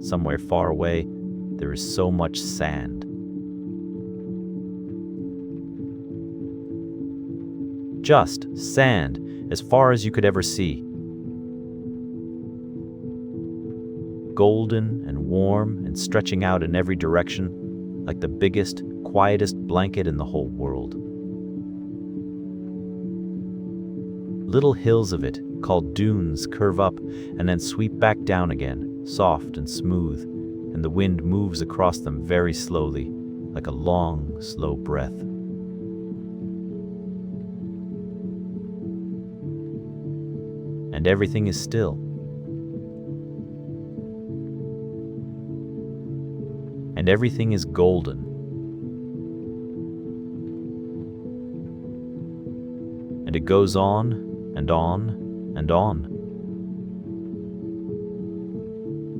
Somewhere far away, there is so much sand. Just sand, as far as you could ever see. Golden and warm and stretching out in every direction, like the biggest, quietest blanket in the whole world. Little hills of it, called dunes, curve up and then sweep back down again, soft and smooth, and the wind moves across them very slowly, like a long, slow breath. And everything is still. And everything is golden. And it goes on and on and on.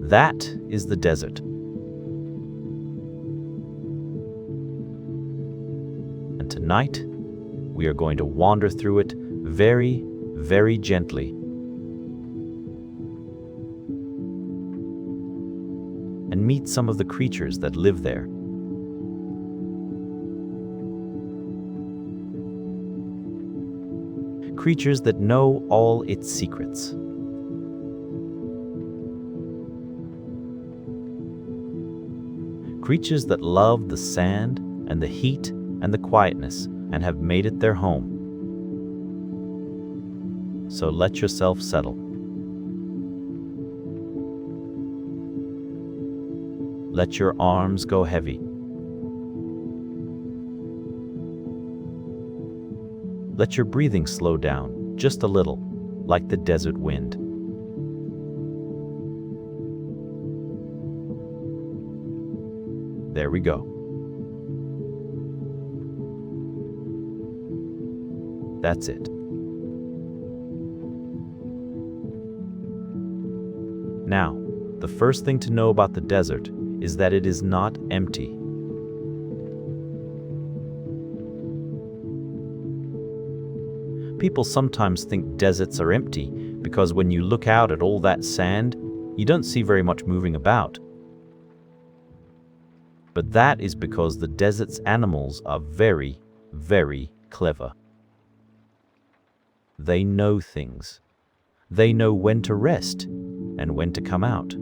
That is the desert. And tonight, we are going to wander through it very, very gently. And meet some of the creatures that live there. Creatures that know all its secrets. Creatures that love the sand and the heat and the quietness and have made it their home. So let yourself settle. Let your arms go heavy. Let your breathing slow down just a little, like the desert wind. There we go. That's it. Now, the first thing to know about the desert is that it is not empty. People sometimes think deserts are empty because when you look out at all that sand, you don't see very much moving about. But that is because the desert's animals are very, very clever. They know things. They know when to rest and when to come out.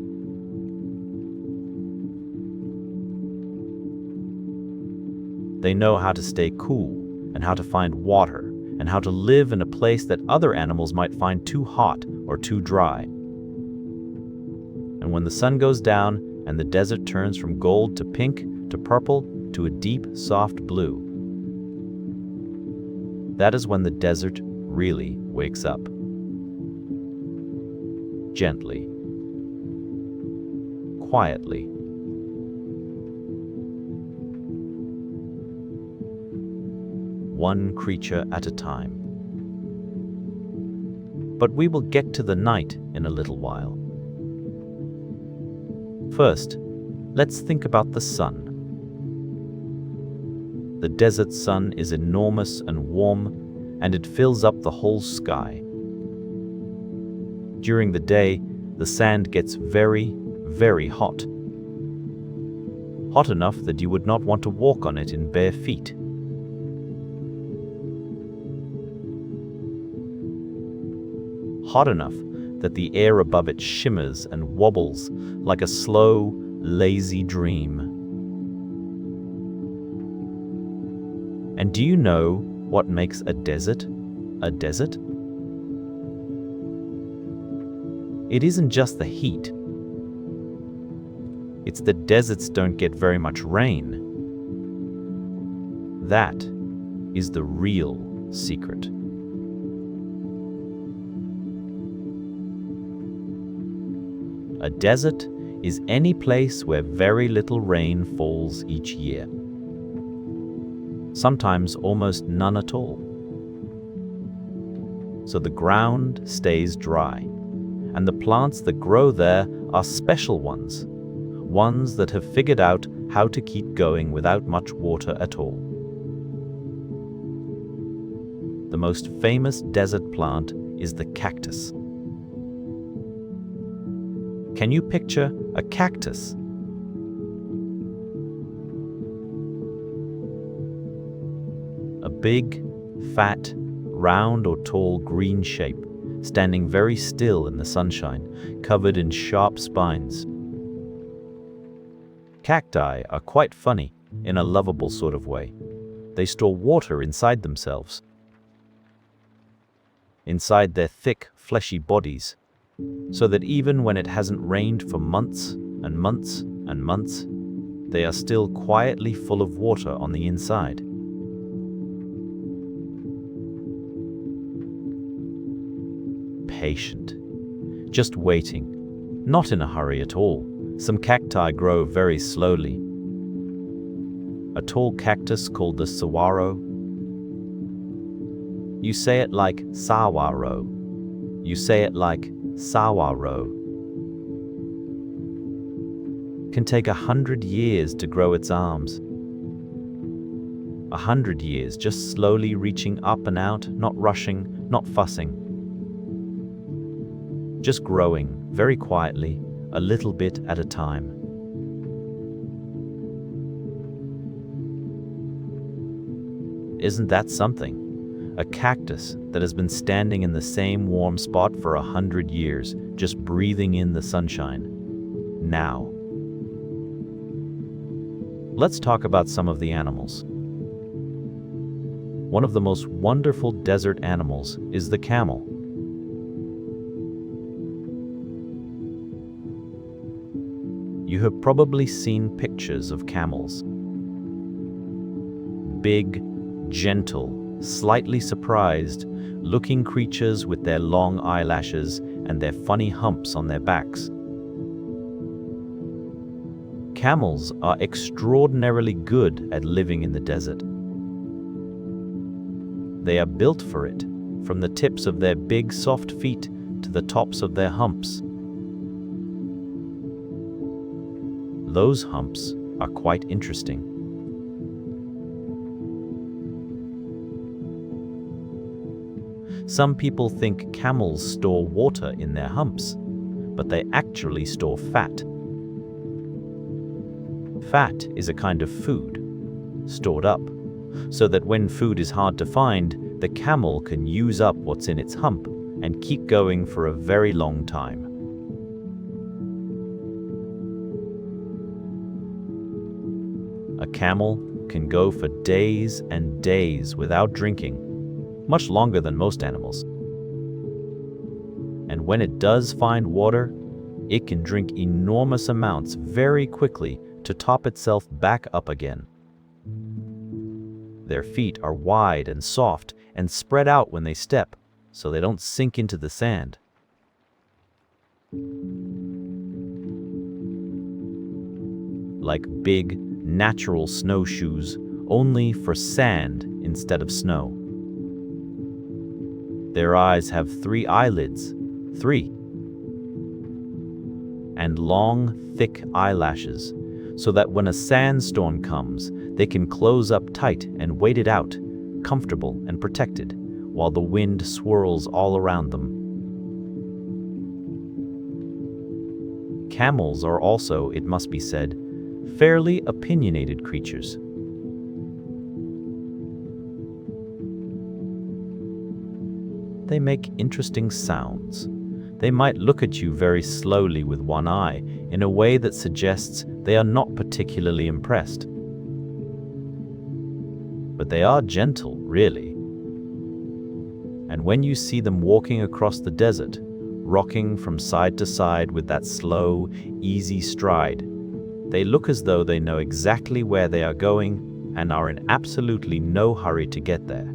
They know how to stay cool and how to find water and how to live in a place that other animals might find too hot or too dry. And when the sun goes down and the desert turns from gold to pink to purple to a deep, soft blue, that is when the desert really wakes up. Gently. Quietly. One creature at a time. But we will get to the night in a little while. First, let's think about the sun. The desert sun is enormous and warm, and it fills up the whole sky. During the day, the sand gets very, very hot. Hot enough that you would not want to walk on it in bare feet. Hot enough that the air above it shimmers and wobbles like a slow, lazy dream. And do you know what makes a desert a desert? It isn't just the heat. It's that deserts don't get very much rain. That is the real secret. A desert is any place where very little rain falls each year. Sometimes almost none at all. So the ground stays dry, and the plants that grow there are special ones, ones that have figured out how to keep going without much water at all. The most famous desert plant is the cactus. Can you picture a cactus? A big, fat, round or tall green shape, standing very still in the sunshine, covered in sharp spines. Cacti are quite funny, in a lovable sort of way. They store water inside themselves, inside their thick, fleshy bodies, so that even when it hasn't rained for months and months and months, they are still quietly full of water on the inside. Patient, just waiting, not in a hurry at all. Some cacti grow very slowly. A tall cactus called the saguaro. You say it like saguaro. You say it like saguaro. Can take 100 years to grow its arms. 100 years just slowly reaching up and out, not rushing, not fussing. Just growing very quietly, a little bit at a time. Isn't that something? A cactus that has been standing in the same warm spot for 100 years, just breathing in the sunshine. Now. Let's talk about some of the animals. One of the most wonderful desert animals is the camel. You have probably seen pictures of camels. Big, gentle, slightly surprised, looking creatures with their long eyelashes and their funny humps on their backs. Camels are extraordinarily good at living in the desert. They are built for it, from the tips of their big soft feet to the tops of their humps. Those humps are quite interesting. Some people think camels store water in their humps, but they actually store fat. Fat is a kind of food, stored up, so that when food is hard to find, the camel can use up what's in its hump and keep going for a very long time. A camel can go for days and days without drinking, much longer than most animals. And when it does find water, it can drink enormous amounts very quickly to top itself back up again. Their feet are wide and soft and spread out when they step, so they don't sink into the sand. Like big, natural snowshoes, only for sand instead of snow. Their eyes have 3 eyelids, 3, and long, thick eyelashes, so that when a sandstorm comes, they can close up tight and wait it out, comfortable and protected, while the wind swirls all around them. Camels are also, it must be said, fairly opinionated creatures. They make interesting sounds. They might look at you very slowly with one eye in a way that suggests they are not particularly impressed. But they are gentle, really. And when you see them walking across the desert, rocking from side to side with that slow, easy stride, they look as though they know exactly where they are going and are in absolutely no hurry to get there.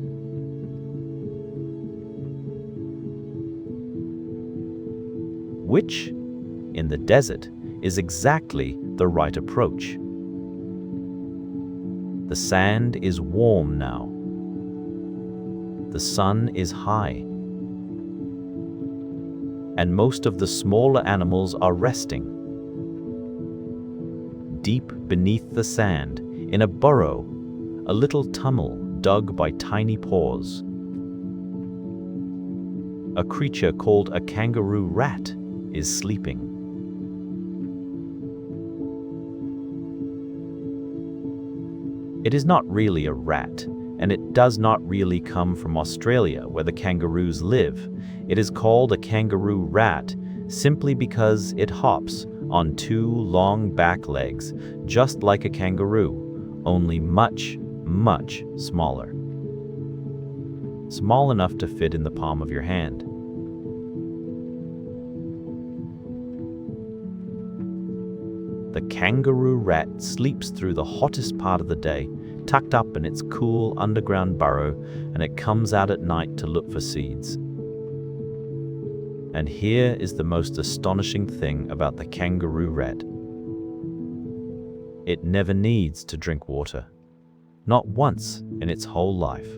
Which, in the desert, is exactly the right approach. The sand is warm now. The sun is high. And most of the smaller animals are resting. Deep beneath the sand, in a burrow, a little tunnel dug by tiny paws. a creature called a kangaroo rat is sleeping. It is not really a rat, and it does not really come from Australia, where the kangaroos live. It is called a kangaroo rat simply because it hops on two long back legs, just like a kangaroo, only much, much smaller. Small enough to fit in the palm of your hand. The kangaroo rat sleeps through the hottest part of the day, tucked up in its cool underground burrow, and it comes out at night to look for seeds. And here is the most astonishing thing about the kangaroo rat. It never needs to drink water, not once in its whole life.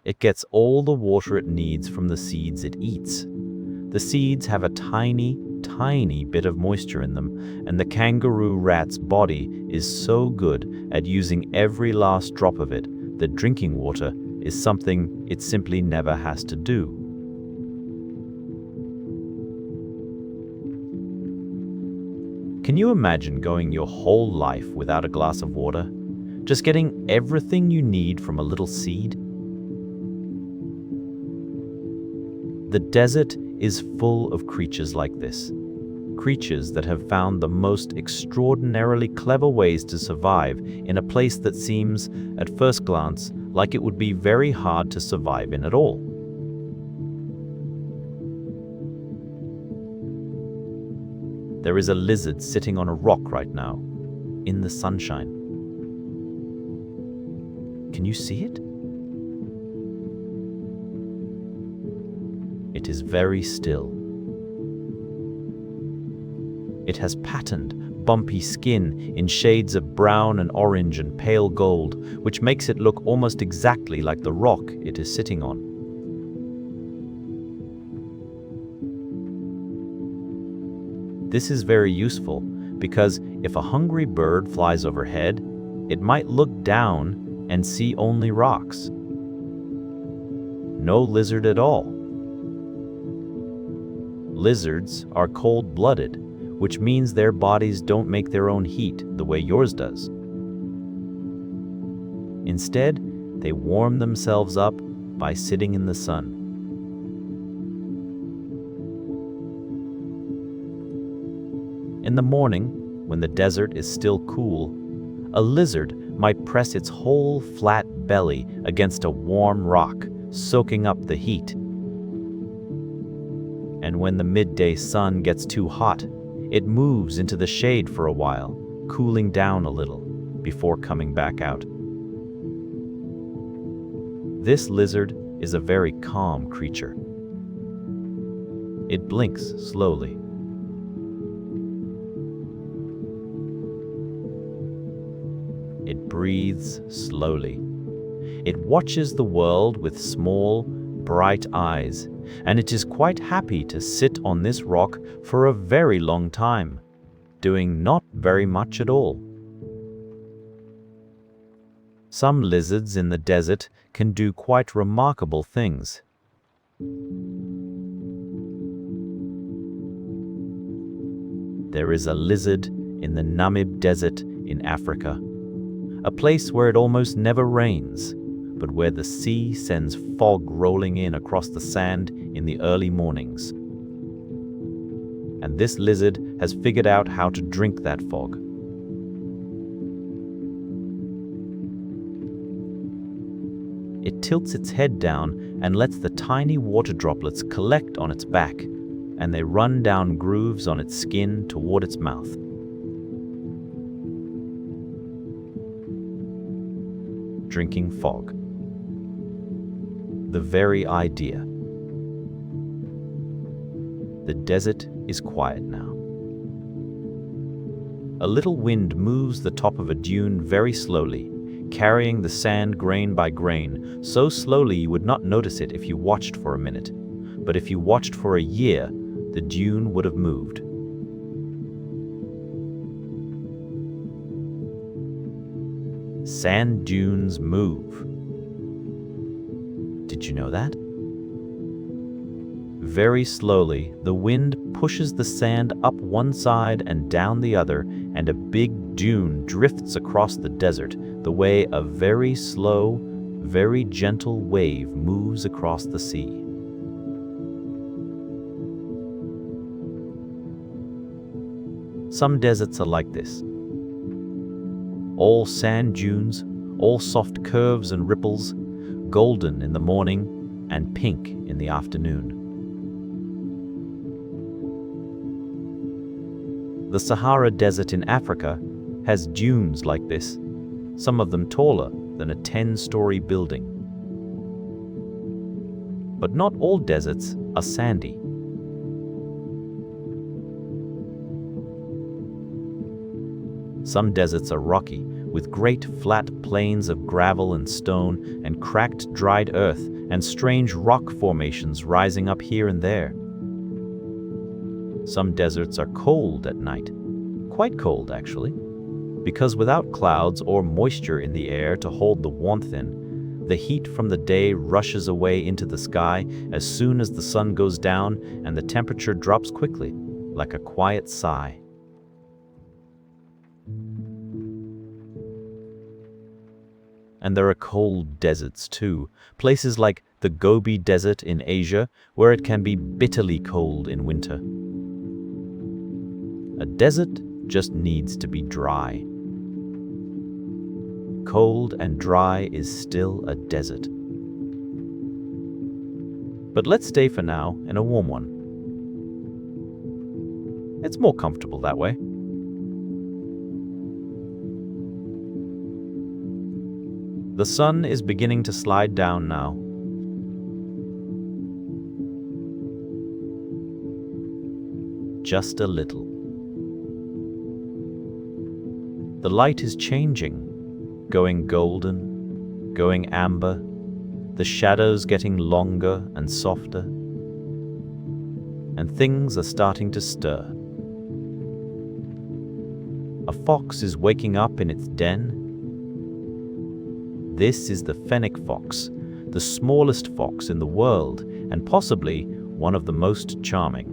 It gets all the water it needs from the seeds it eats. The seeds have a tiny, tiny bit of moisture in them, and the kangaroo rat's body is so good at using every last drop of it that drinking water is something it simply never has to do. Can you imagine going your whole life without a glass of water? Just getting everything you need from a little seed? The desert is full of creatures like this. Creatures that have found the most extraordinarily clever ways to survive in a place that seems, at first glance, like it would be very hard to survive in at all. There is a lizard sitting on a rock right now, in the sunshine. Can you see it? It is very still. It has patterned, bumpy skin in shades of brown and orange and pale gold, which makes it look almost exactly like the rock it is sitting on. This is very useful because if a hungry bird flies overhead, it might look down and see only rocks. No lizard at all. Lizards are cold-blooded, which means their bodies don't make their own heat the way yours does. Instead, they warm themselves up by sitting in the sun. In the morning, when the desert is still cool, a lizard might press its whole flat belly against a warm rock, soaking up the heat. And when the midday sun gets too hot, it moves into the shade for a while, cooling down a little, before coming back out. This lizard is a very calm creature. It blinks slowly. It breathes slowly. It watches the world with small, bright eyes, and it is quite happy to sit on this rock for a very long time, doing not very much at all. Some lizards in the desert can do quite remarkable things. There is a lizard in the Namib Desert in Africa, a place where it almost never rains, but where the sea sends fog rolling in across the sand in the early mornings. And this lizard has figured out how to drink that fog. It tilts its head down and lets the tiny water droplets collect on its back, and they run down grooves on its skin toward its mouth. Drinking fog. The very idea. The desert is quiet now. A little wind moves the top of a dune very slowly, carrying the sand grain by grain, so slowly you would not notice it if you watched for a minute. But if you watched for a year, the dune would have moved. Sand dunes move. Did you know that? Very slowly, the wind pushes the sand up one side and down the other, and a big dune drifts across the desert the way a very slow, very gentle wave moves across the sea. Some deserts are like this. All sand dunes, all soft curves and ripples, golden in the morning and pink in the afternoon. The Sahara Desert in Africa has dunes like this, some of them taller than a 10-story building. But not all deserts are sandy. Some deserts are rocky, with great flat plains of gravel and stone and cracked dried earth and strange rock formations rising up here and there. Some deserts are cold at night, quite cold actually, because without clouds or moisture in the air to hold the warmth in, the heat from the day rushes away into the sky as soon as the sun goes down, and the temperature drops quickly, like a quiet sigh. And there are cold deserts too, places like the Gobi Desert in Asia, where it can be bitterly cold in winter. A desert just needs to be dry. Cold and dry is still a desert. But let's stay for now in a warm one. It's more comfortable that way. The sun is beginning to slide down now. Just a little. The light is changing, going golden, going amber, the shadows getting longer and softer, and things are starting to stir. A fox is waking up in its den. This is the fennec fox, the smallest fox in the world, and possibly one of the most charming.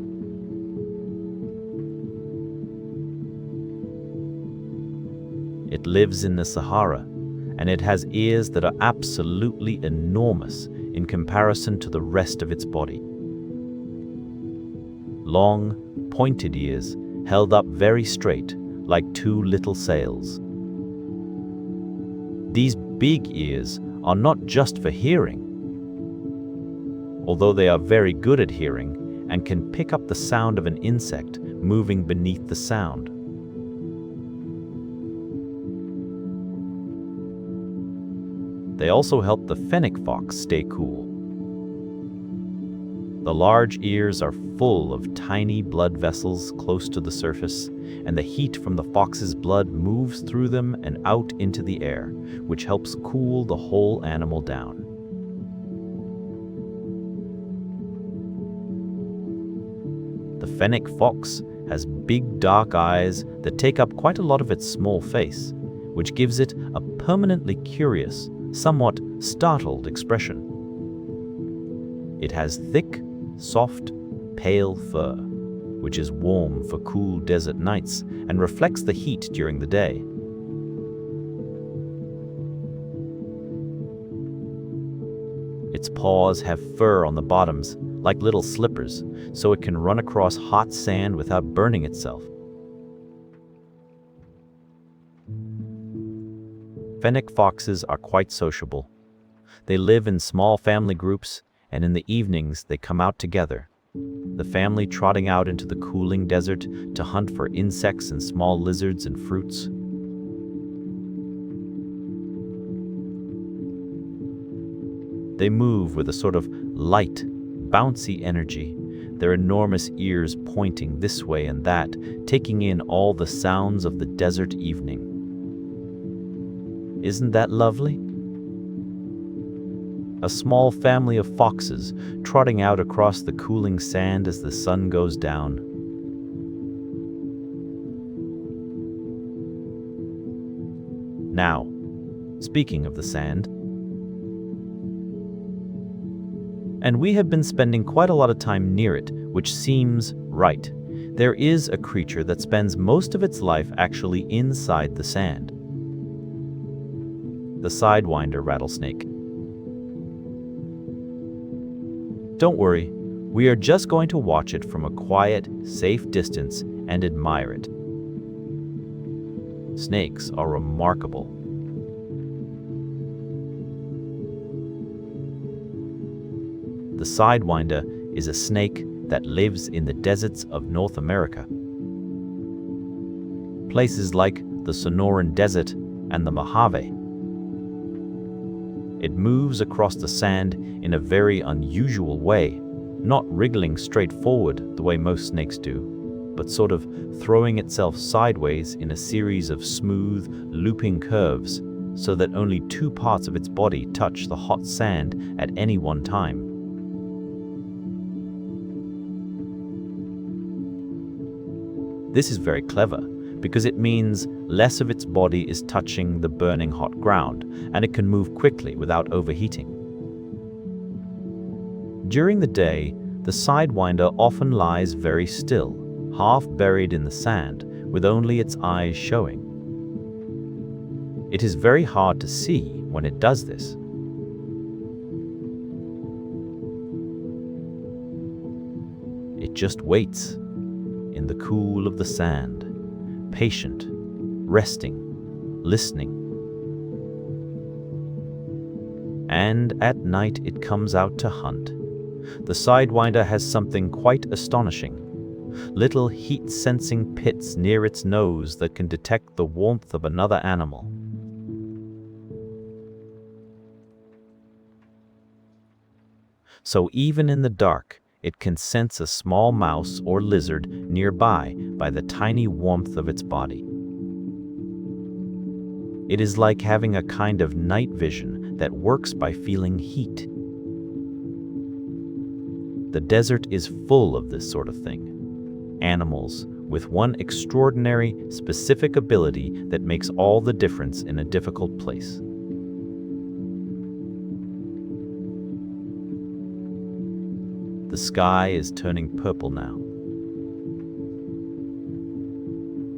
It lives in the Sahara, and it has ears that are absolutely enormous in comparison to the rest of its body. Long, pointed ears held up very straight, like two little sails. These big ears are not just for hearing, although they are very good at hearing and can pick up the sound of an insect moving beneath the sound. They also help the fennec fox stay cool. The large ears are full of tiny blood vessels close to the surface, and the heat from the fox's blood moves through them and out into the air, which helps cool the whole animal down. The fennec fox has big dark eyes that take up quite a lot of its small face, which gives it a permanently curious, somewhat startled expression. It has thick, soft, pale fur, which is warm for cool desert nights and reflects the heat during the day. Its paws have fur on the bottoms, like little slippers, so it can run across hot sand without burning itself. Fennec foxes are quite sociable. They live in small family groups, and in the evenings they come out together, the family trotting out into the cooling desert to hunt for insects and small lizards and fruits. They move with a sort of light, bouncy energy, their enormous ears pointing this way and that, taking in all the sounds of the desert evening. Isn't that lovely? A small family of foxes trotting out across the cooling sand as the sun goes down. Now, Speaking of the sand, and we have been spending quite a lot of time near it, which seems right. There is a creature that spends most of its life actually inside the sand. The sidewinder rattlesnake. Don't worry, we are just going to watch it from a quiet, safe distance and admire it. Snakes are remarkable. The sidewinder is a snake that lives in the deserts of North America. Places like the Sonoran Desert and the Mojave. It moves across the sand in a very unusual way, not wriggling straight forward the way most snakes do, but sort of throwing itself sideways in a series of smooth, looping curves so that only two parts of its body touch the hot sand at any one time. This is very clever because it means less of its body is touching the burning hot ground, and it can move quickly without overheating. During the day, the sidewinder often lies very still, half buried in the sand, with only its eyes showing. It is very hard to see when it does this. It just waits in the cool of the sand, patient, resting, listening. And at night it comes out to hunt. The sidewinder has something quite astonishing. Little heat-sensing pits near its nose that can detect the warmth of another animal. So even in the dark, it can sense a small mouse or lizard nearby by the tiny warmth of its body. It is like having a kind of night vision that works by feeling heat. The desert is full of this sort of thing. Animals with one extraordinary, specific ability that makes all the difference in a difficult place. The sky is turning purple now.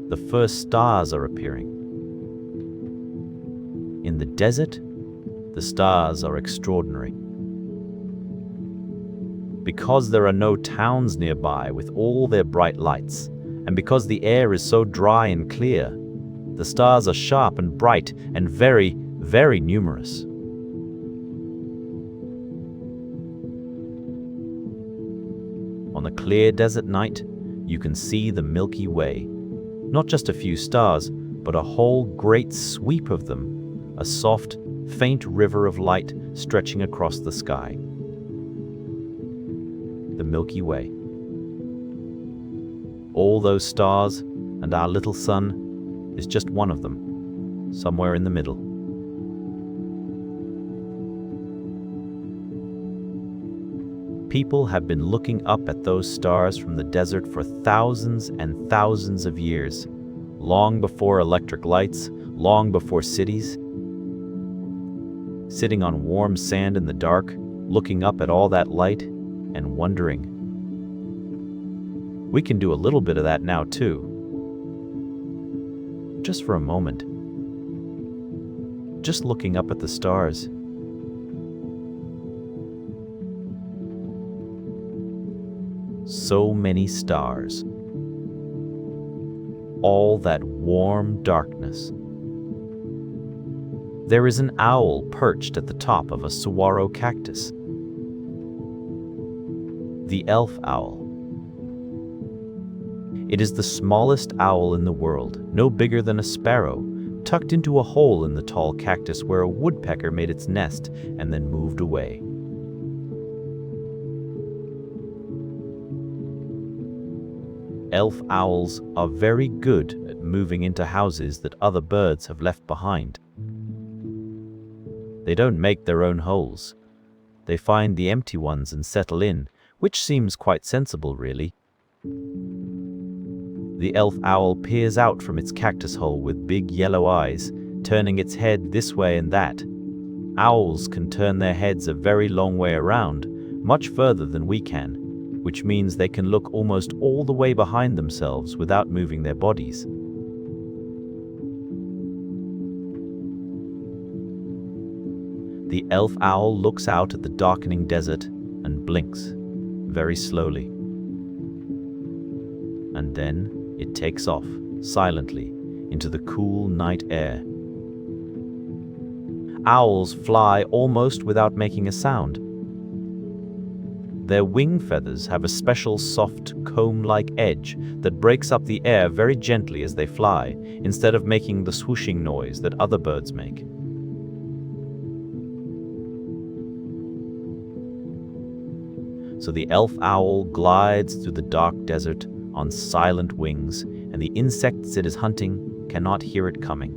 The first stars are appearing. In the desert, the stars are extraordinary. Because there are no towns nearby with all their bright lights, and because the air is so dry and clear, the stars are sharp and bright and very, very numerous. On a clear desert night, you can see the Milky Way. Not just a few stars, but a whole great sweep of them, a soft, faint river of light stretching across the sky. The Milky Way. All those stars and our little sun is just one of them, somewhere in the middle. People have been looking up at those stars from the desert for thousands and thousands of years, long before electric lights, long before cities. Sitting on warm sand in the dark, looking up at all that light and wondering. We can do a little bit of that now too. Just for a moment. Just looking up at the stars. So many stars. All that warm darkness. There is an owl perched at the top of a saguaro cactus. The elf owl. It is the smallest owl in the world, no bigger than a sparrow, tucked into a hole in the tall cactus where a woodpecker made its nest and then moved away. Elf owls are very good at moving into houses that other birds have left behind. They don't make their own holes. They find the empty ones and settle in, which seems quite sensible, really. The elf owl peers out from its cactus hole with big yellow eyes, turning its head this way and that. Owls can turn their heads a very long way around, much further than we can, which means they can look almost all the way behind themselves without moving their bodies. The elf owl looks out at the darkening desert and blinks, very slowly. And then it takes off, silently, into the cool night air. Owls fly almost without making a sound. Their wing feathers have a special soft comb-like edge that breaks up the air very gently as they fly, instead of making the swooshing noise that other birds make. So the elf owl glides through the dark desert on silent wings, and the insects it is hunting cannot hear it coming.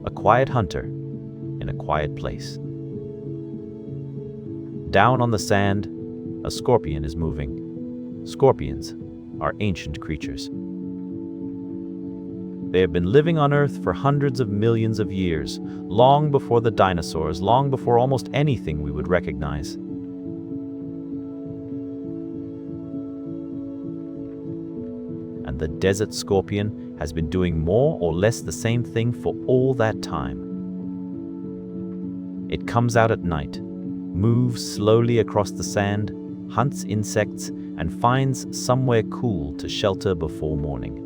A quiet hunter in a quiet place. Down on the sand, a scorpion is moving. Scorpions are ancient creatures. They have been living on Earth for hundreds of millions of years, long before the dinosaurs, long before almost anything we would recognize. And the desert scorpion has been doing more or less the same thing for all that time. It comes out at night, moves slowly across the sand, hunts insects, and finds somewhere cool to shelter before morning.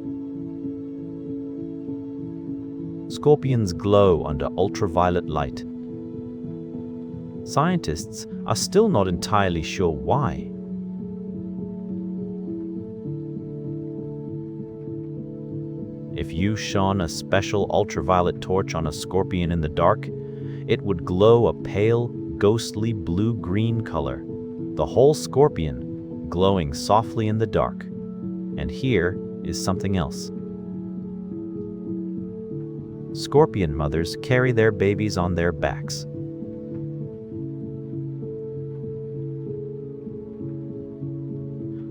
Scorpions glow under ultraviolet light. Scientists are still not entirely sure why. If you shone a special ultraviolet torch on a scorpion in the dark, it would glow a pale, ghostly blue-green color, the whole scorpion glowing softly in the dark. And here is something else. Scorpion mothers carry their babies on their backs.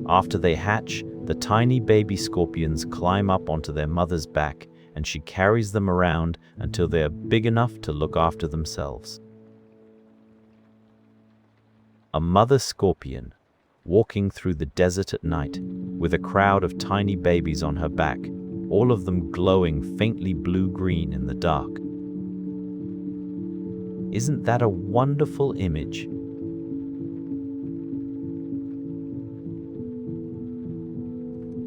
After they hatch, the tiny baby scorpions climb up onto their mother's back, and she carries them around until they are big enough to look after themselves. A mother scorpion walking through the desert at night with a crowd of tiny babies on her back, all of them glowing faintly blue-green in the dark. Isn't that a wonderful image?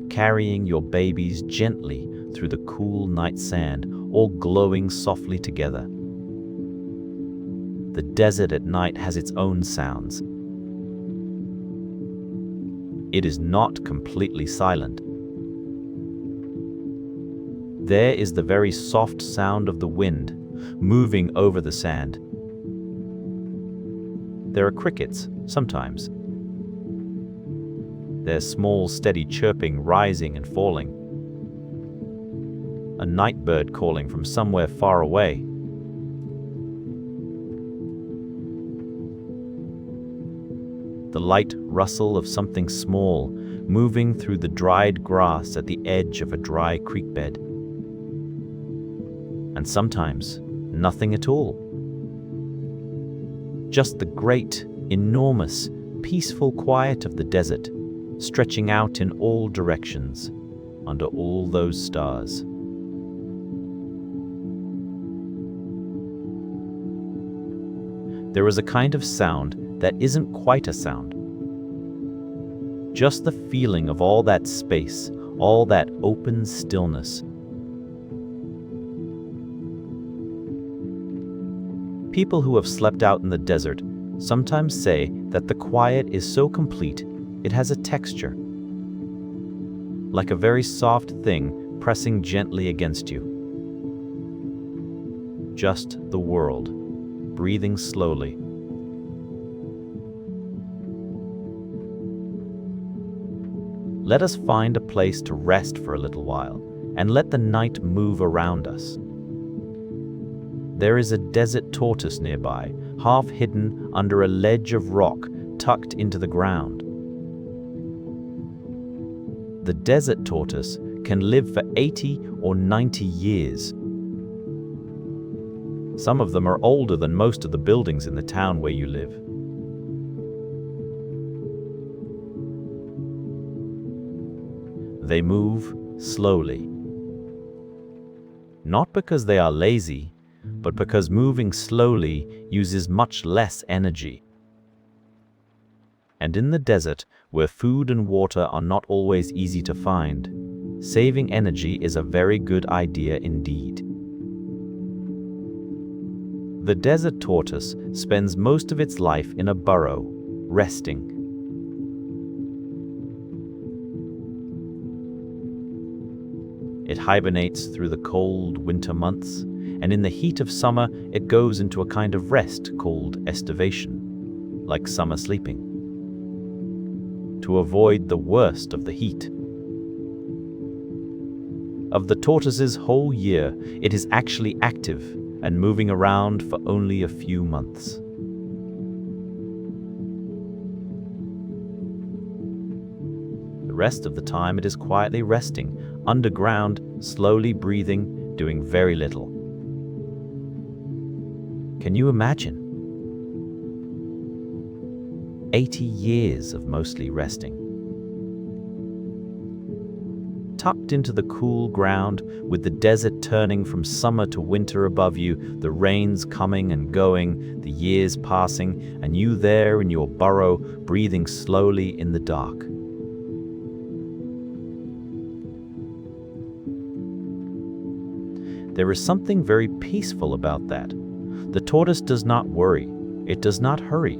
Carrying your babies gently through the cool night sand, all glowing softly together. The desert at night has its own sounds. It is not completely silent. There is the very soft sound of the wind moving over the sand. There are crickets, sometimes. Their small, steady chirping rising and falling. A night bird calling from somewhere far away. The light rustle of something small moving through the dried grass at the edge of a dry creek bed. And sometimes nothing at all. Just the great, enormous, peaceful quiet of the desert, stretching out in all directions, under all those stars. There is a kind of sound that isn't quite a sound. Just the feeling of all that space, all that open stillness. People who have slept out in the desert sometimes say that the quiet is so complete it has a texture, like a very soft thing pressing gently against you. Just the world, breathing slowly. Let us find a place to rest for a little while, and let the night move around us. There is a desert tortoise nearby, half hidden under a ledge of rock tucked into the ground. The desert tortoise can live for 80 or 90 years. Some of them are older than most of the buildings in the town where you live. They move slowly. Not because they are lazy, but because moving slowly uses much less energy. And in the desert, where food and water are not always easy to find, saving energy is a very good idea indeed. The desert tortoise spends most of its life in a burrow, resting. It hibernates through the cold winter months, and in the heat of summer it goes into a kind of rest called estivation, like summer sleeping, to avoid the worst of the heat. Of the tortoise's whole year, it is actually active and moving around for only a few months. The rest of the time it is quietly resting, underground, slowly breathing, doing very little. Can you imagine? 80 years of mostly resting. Tucked into the cool ground, with the desert turning from summer to winter above you, the rains coming and going, the years passing, and you there in your burrow, breathing slowly in the dark. There is something very peaceful about that. The tortoise does not worry. It does not hurry.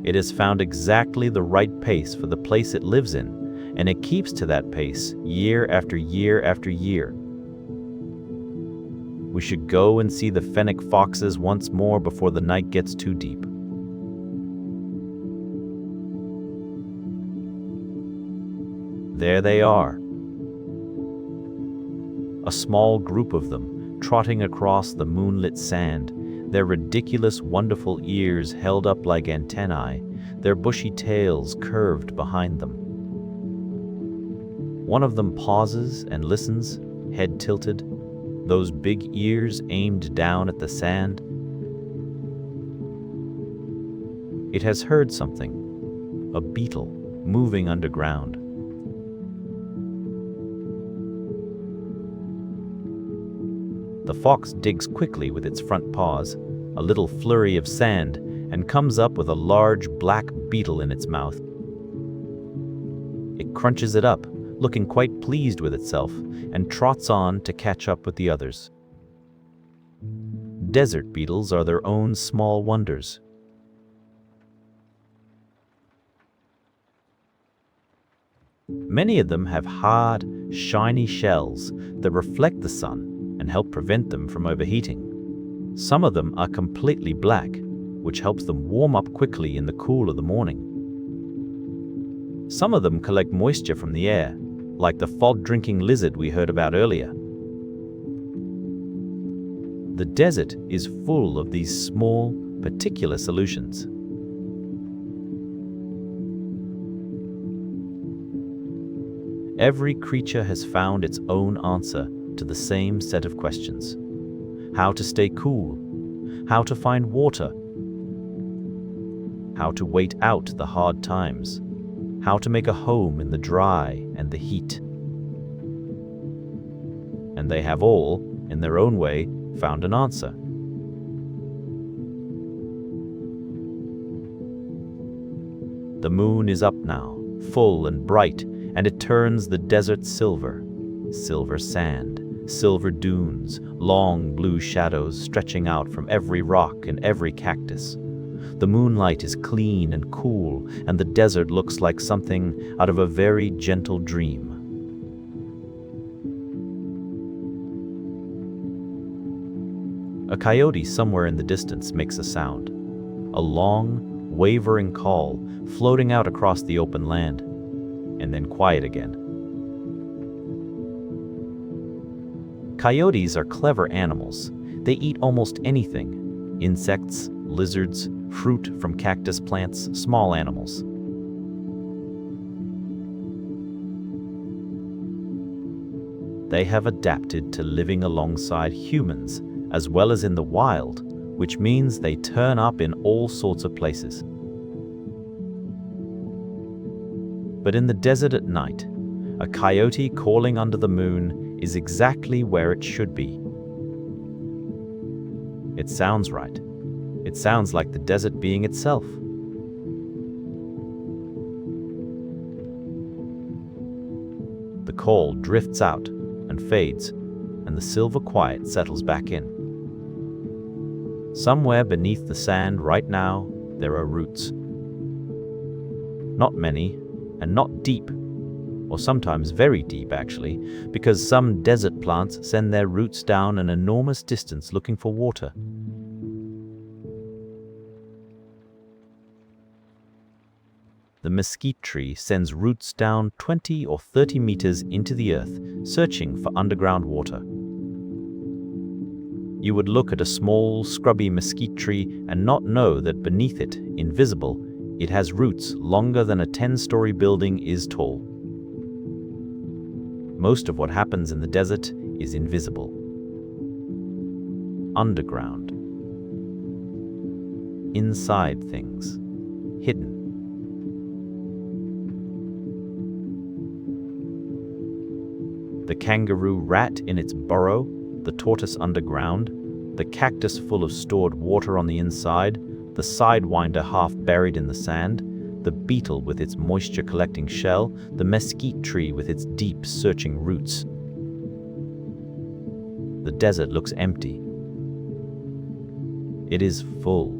It has found exactly the right pace for the place it lives in, and it keeps to that pace year after year after year. We should go and see the fennec foxes once more before the night gets too deep. There they are. A small group of them, trotting across the moonlit sand, their ridiculous, wonderful ears held up like antennae, their bushy tails curved behind them. One of them pauses and listens, head tilted, those big ears aimed down at the sand. It has heard something, a beetle moving underground. The fox digs quickly with its front paws, a little flurry of sand, and comes up with a large black beetle in its mouth. It crunches it up, looking quite pleased with itself, and trots on to catch up with the others. Desert beetles are their own small wonders. Many of them have hard, shiny shells that reflect the sun and help prevent them from overheating. Some of them are completely black, which helps them warm up quickly in the cool of the morning. Some of them collect moisture from the air, like the fog-drinking lizard we heard about earlier. The desert is full of these small, particular solutions. Every creature has found its own answer to the same set of questions. How to stay cool, how to find water, how to wait out the hard times, how to make a home in the dry and the heat. And they have all, in their own way, found an answer. The moon is up now, full and bright, and it turns the desert silver. Silver sand, silver dunes, long blue shadows stretching out from every rock and every cactus. The moonlight is clean and cool, and the desert looks like something out of a very gentle dream. A coyote somewhere in the distance makes a sound, a long, wavering call floating out across the open land, and then quiet again. Coyotes are clever animals. They eat almost anything: insects, lizards, fruit from cactus plants, small animals. They have adapted to living alongside humans as well as in the wild, which means they turn up in all sorts of places. But in the desert at night, a coyote calling under the moon is exactly where it should be. It sounds right. It sounds like the desert being itself. The call drifts out and fades, and the silver quiet settles back in. Somewhere beneath the sand right now, there are roots. Not many, and not deep, or sometimes very deep actually, because some desert plants send their roots down an enormous distance looking for water. The mesquite tree sends roots down 20 or 30 meters into the earth, searching for underground water. You would look at a small, scrubby mesquite tree and not know that beneath it, invisible, it has roots longer than a 10-story building is tall. Most of what happens in the desert is invisible. Underground. Inside things. Hidden. The kangaroo rat in its burrow, the tortoise underground, the cactus full of stored water on the inside, the sidewinder half buried in the sand, the beetle with its moisture-collecting shell, the mesquite tree with its deep, searching roots. The desert looks empty. It is full.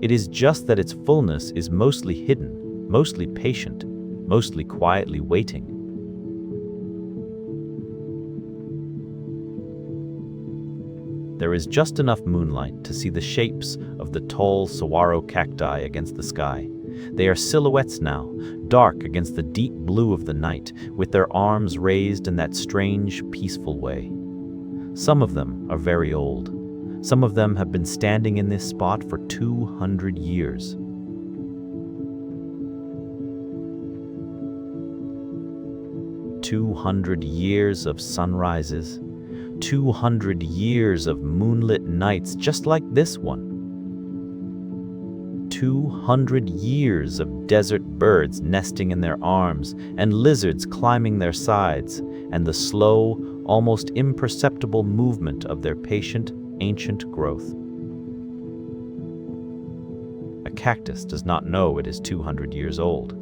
It is just that its fullness is mostly hidden, mostly patient, mostly quietly waiting. There is just enough moonlight to see the shapes of the tall saguaro cacti against the sky. They are silhouettes now, dark against the deep blue of the night, with their arms raised in that strange, peaceful way. Some of them are very old. Some of them have been standing in this spot for 200 years. "200 years of sunrises, 200 years of moonlit nights just like this one. 200 years of desert birds nesting in their arms and lizards climbing their sides, and the slow, almost imperceptible movement of their patient, ancient growth. A cactus does not know it is 200 years old.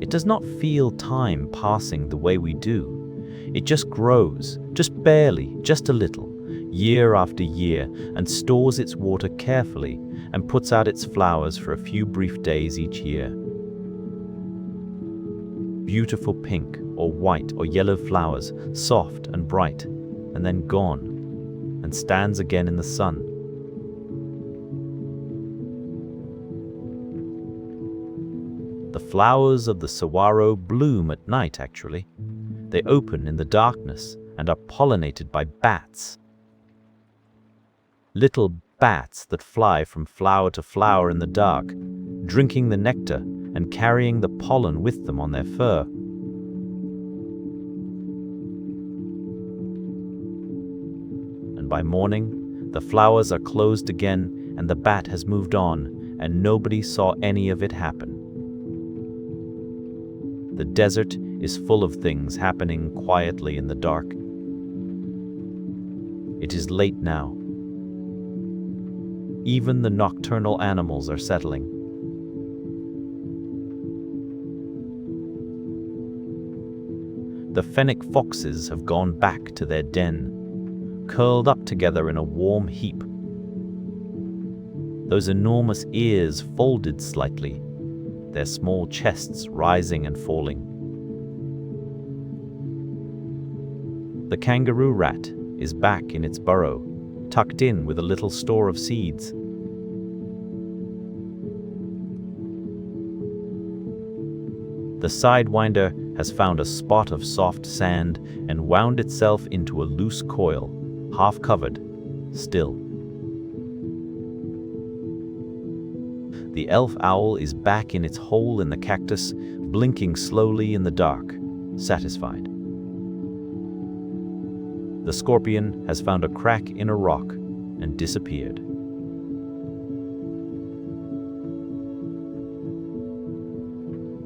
It does not feel time passing the way we do. It just grows, just barely, just a little, year after year, and stores its water carefully and puts out its flowers for a few brief days each year. Beautiful pink or white or yellow flowers, soft and bright, and then gone, and stands again in the sun. The flowers of the saguaro bloom at night, actually. They open in the darkness and are pollinated by bats. Little bats that fly from flower to flower in the dark, drinking the nectar and carrying the pollen with them on their fur. And by morning, the flowers are closed again and the bat has moved on, and nobody saw any of it happen. The desert is full of things happening quietly in the dark. It is late now. Even the nocturnal animals are settling. The fennec foxes have gone back to their den, curled up together in a warm heap. Those enormous ears folded slightly, their small chests rising and falling. The kangaroo rat is back in its burrow, tucked in with a little store of seeds. The sidewinder has found a spot of soft sand and wound itself into a loose coil, half covered, still. The elf owl is back in its hole in the cactus, blinking slowly in the dark, satisfied. The scorpion has found a crack in a rock and disappeared.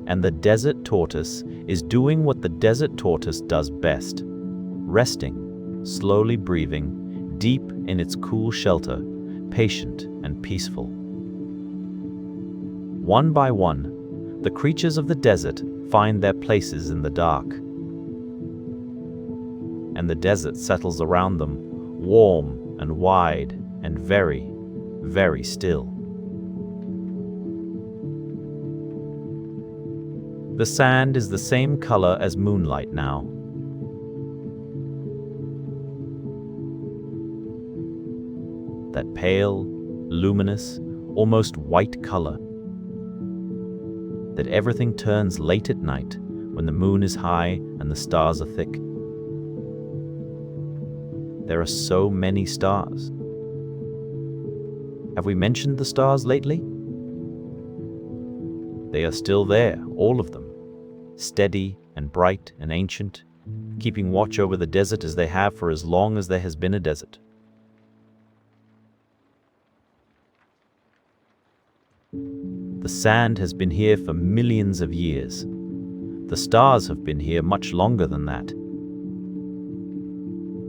And the desert tortoise is doing what the desert tortoise does best, resting, slowly breathing, deep in its cool shelter, patient and peaceful. One by one, the creatures of the desert find their places in the dark. And the desert settles around them, warm and wide and very, very still. The sand is the same color as moonlight now. That pale, luminous, almost white color. That everything turns late at night when the moon is high and the stars are thick. There are so many stars. Have we mentioned the stars lately? They are still there, all of them, steady and bright and ancient, keeping watch over the desert as they have for as long as there has been a desert. The sand has been here for millions of years. The stars have been here much longer than that.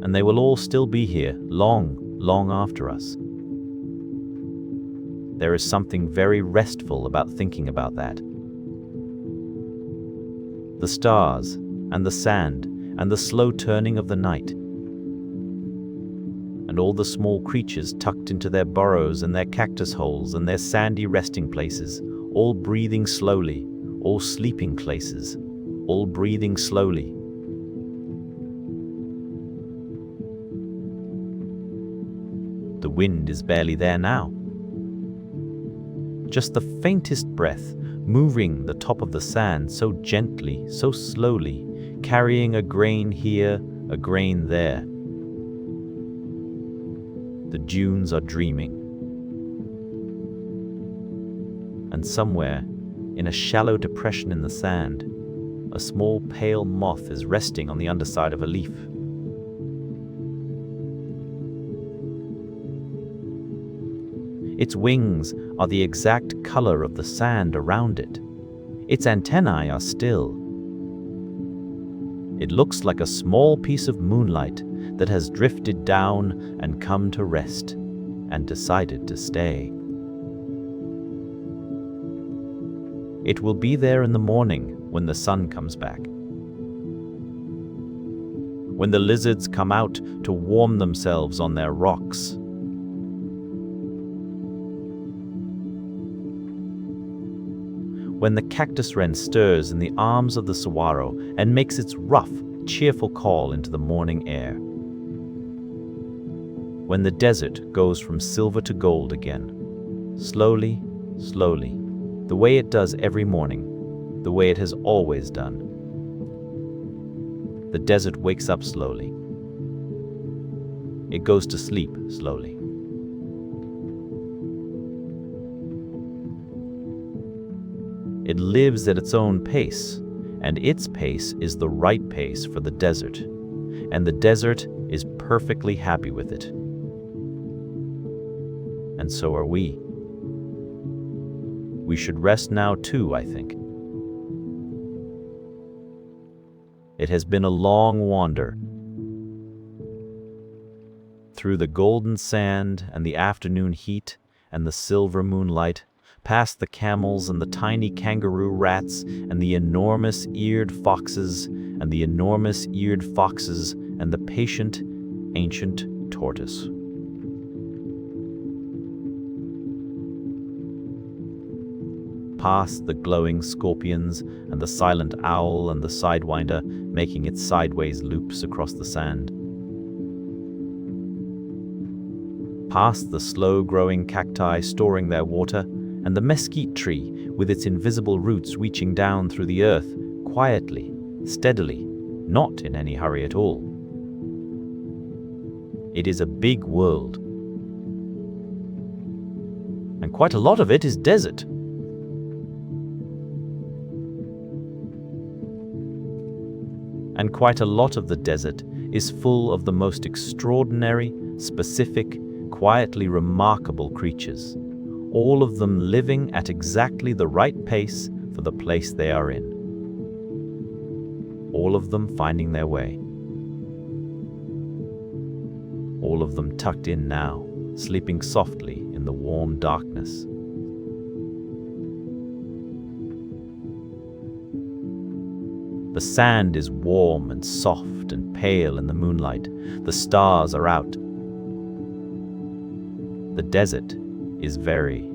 And they will all still be here long, long after us. There is something very restful about thinking about that. The stars, and the sand, and the slow turning of the night. And all the small creatures tucked into their burrows and their cactus holes and their sandy resting places, all breathing slowly, all sleeping places, all breathing slowly. The wind is barely there now. Just the faintest breath, moving the top of the sand so gently, so slowly, carrying a grain here, a grain there. The dunes are dreaming. And somewhere, in a shallow depression in the sand, a small pale moth is resting on the underside of a leaf. Its wings are the exact color of the sand around it. Its antennae are still. It looks like a small piece of moonlight that has drifted down and come to rest and decided to stay. It will be there in the morning when the sun comes back. When the lizards come out to warm themselves on their rocks. When the cactus wren stirs in the arms of the saguaro and makes its rough, cheerful call into the morning air. When the desert goes from silver to gold again, slowly, slowly, the way it does every morning, the way it has always done. The desert wakes up slowly. It goes to sleep slowly. It lives at its own pace, and its pace is the right pace for the desert, and the desert is perfectly happy with it. And so are we. We should rest now too, I think. It has been a long wander through the golden sand and the afternoon heat and the silver moonlight, past the camels and the tiny kangaroo rats and the enormous eared foxes and the enormous eared foxes and the patient, ancient tortoise. Past the glowing scorpions and the silent owl and the sidewinder making its sideways loops across the sand. Past the slow-growing cacti storing their water, and the mesquite tree with its invisible roots reaching down through the earth, quietly, steadily, not in any hurry at all. It is a big world. And quite a lot of it is desert. And quite a lot of the desert is full of the most extraordinary, specific, quietly remarkable creatures, all of them living at exactly the right pace for the place they are in. All of them finding their way. All of them tucked in now, sleeping softly in the warm darkness. The sand is warm and soft and pale in the moonlight. The stars are out. The desert is very,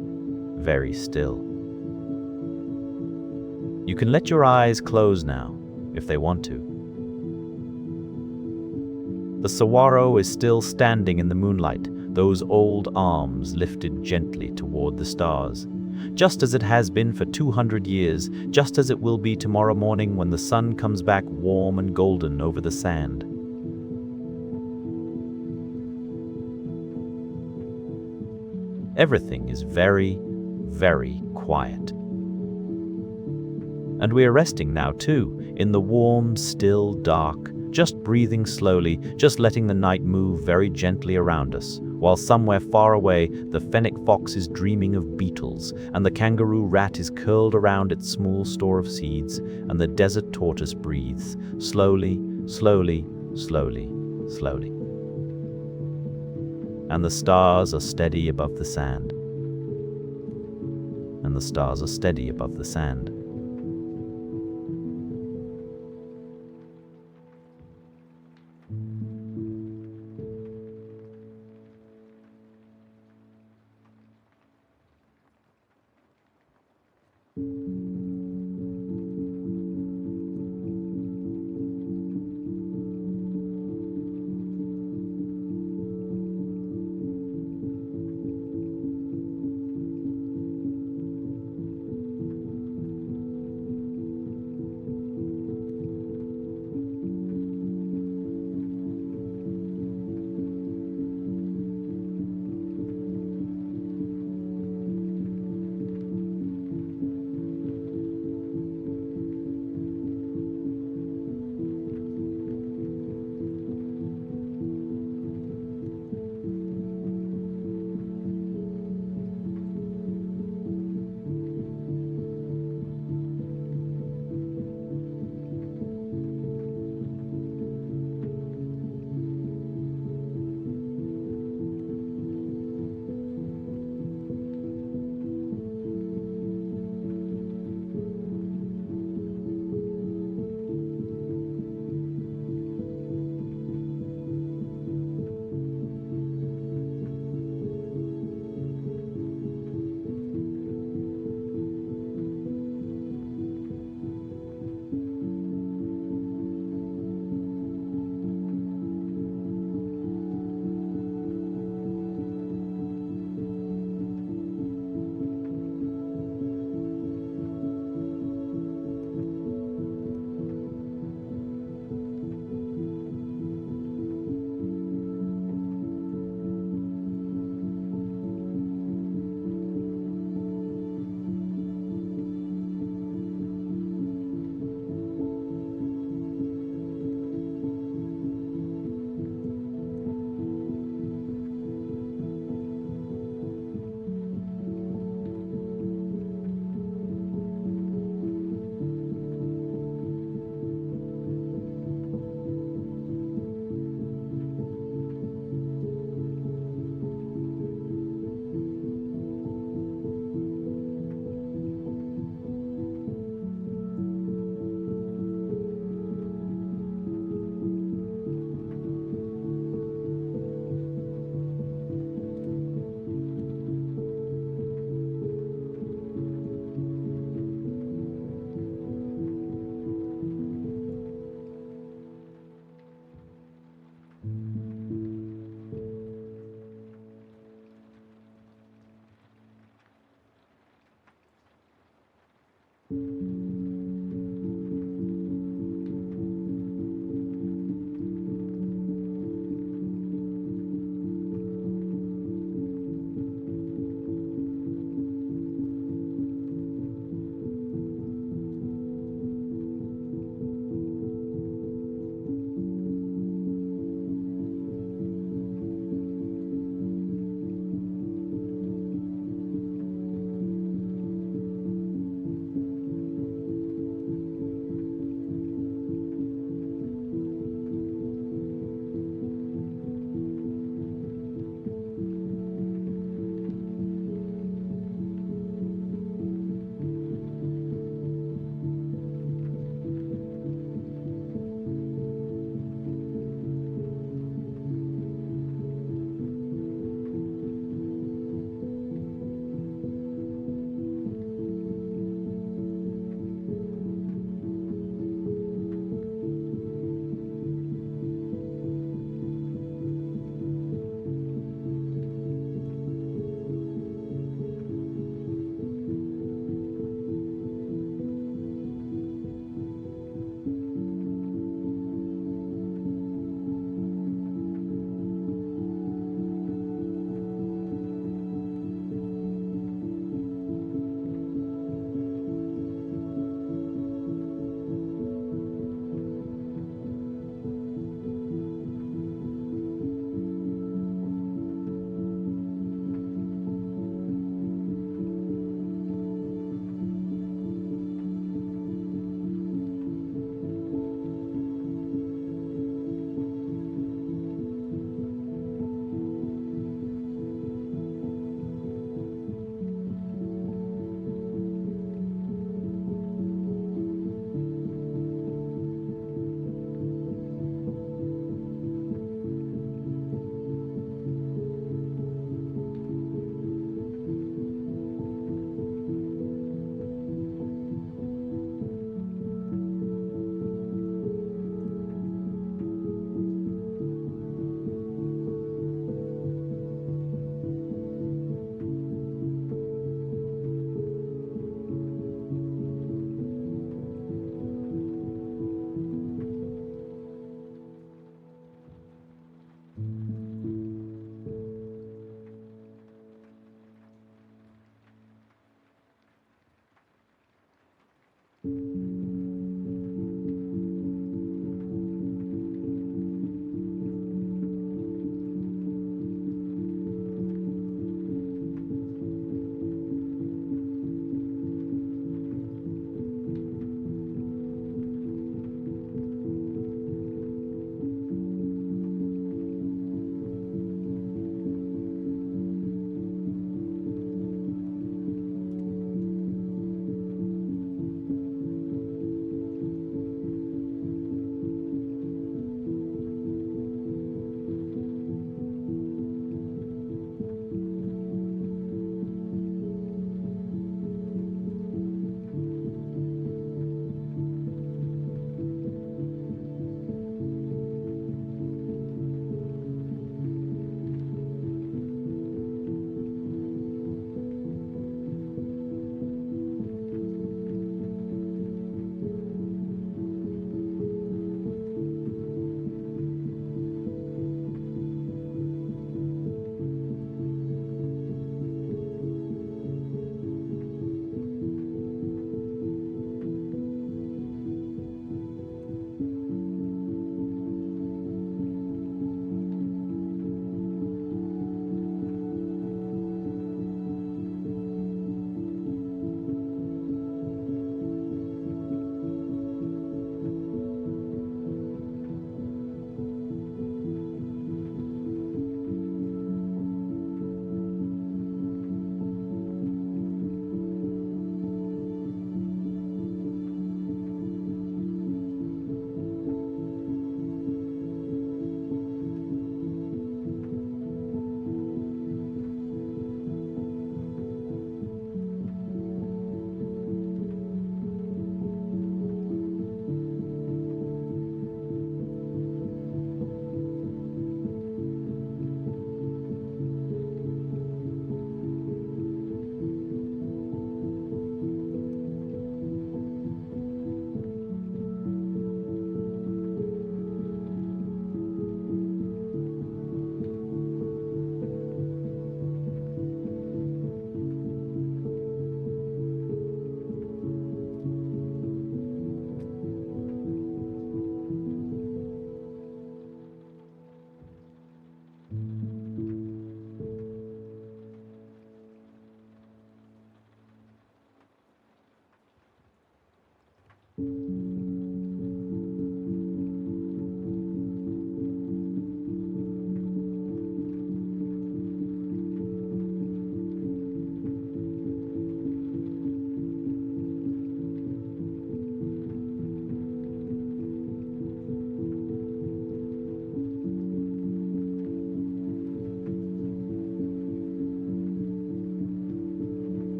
very still. You can let your eyes close now, if they want to. The saguaro is still standing in the moonlight, those old arms lifted gently toward the stars, just as it has been for 200 years, just as it will be tomorrow morning when the sun comes back warm and golden over the sand. Everything is very, very quiet. And we are resting now too, in the warm, still dark, just breathing slowly, just letting the night move very gently around us, while somewhere far away the fennec fox is dreaming of beetles, and the kangaroo rat is curled around its small store of seeds, and the desert tortoise breathes, slowly, slowly, slowly, slowly. And the stars are steady above the sand. And the stars are steady above the sand.